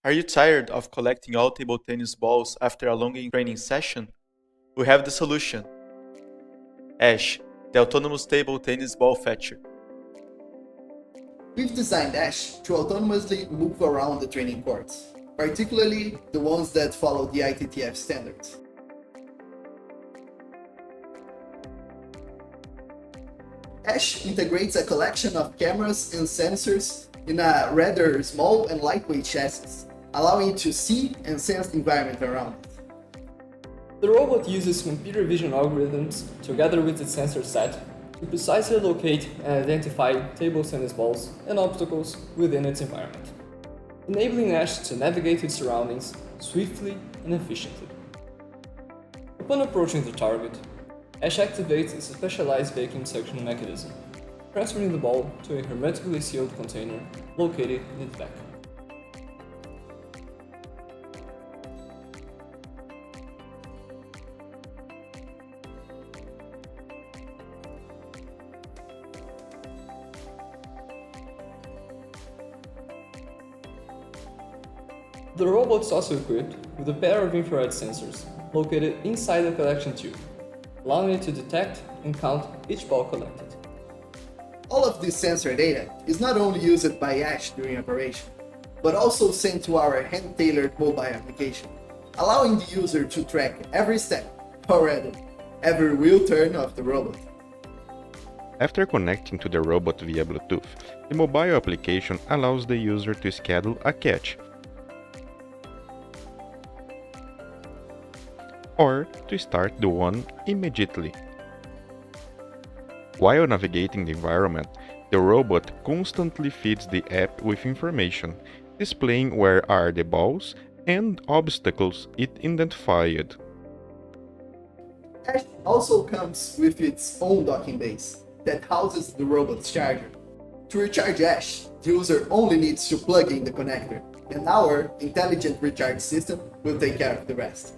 Are you tired of collecting all table tennis balls after a long training session? We have the solution. Ash, the autonomous table tennis ball fetcher. We've designed Ash to autonomously move around the training courts, particularly the ones that follow the ITTF standards. Ash integrates a collection of cameras and sensors in a rather small and lightweight chassis, allowing it to see and sense the environment around it. The robot uses computer vision algorithms together with its sensor set to precisely locate and identify table tennis balls and obstacles within its environment, enabling Ash to navigate its surroundings swiftly and efficiently. Upon approaching the target, Ash activates its specialized vacuum suction mechanism, transferring the ball to a hermetically sealed container located in its back. The robot is also equipped with a pair of infrared sensors located inside the collection tube, allowing it to detect and count each ball collected. All of this sensor data is not only used by Ash during operation, but also sent to our hand-tailored mobile application, allowing the user to track every step, or rather, every wheel turn of the robot. After connecting to the robot via Bluetooth, the mobile application allows the user to schedule a catch or to start the one immediately. While navigating the environment, the robot constantly feeds the app with information, displaying where are the balls and obstacles it identified. Ash also comes with its own docking base that houses the robot's charger. To recharge Ash, the user only needs to plug in the connector, and our intelligent recharge system will take care of the rest.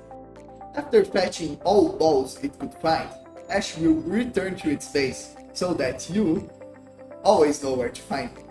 After fetching all balls it could find, Ash will return to its base so that you always know where to find it.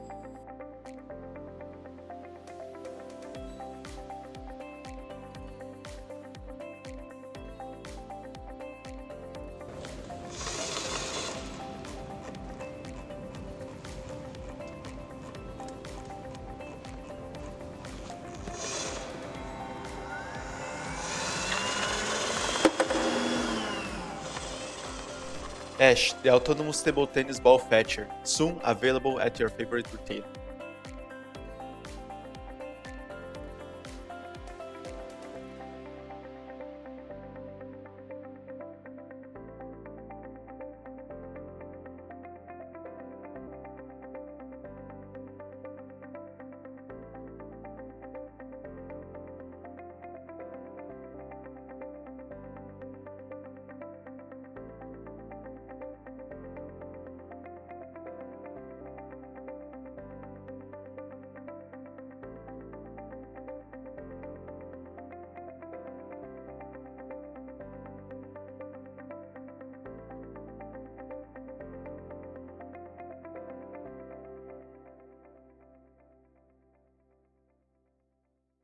Ash, the autonomous table tennis ball fetcher, soon available at your favorite retailer.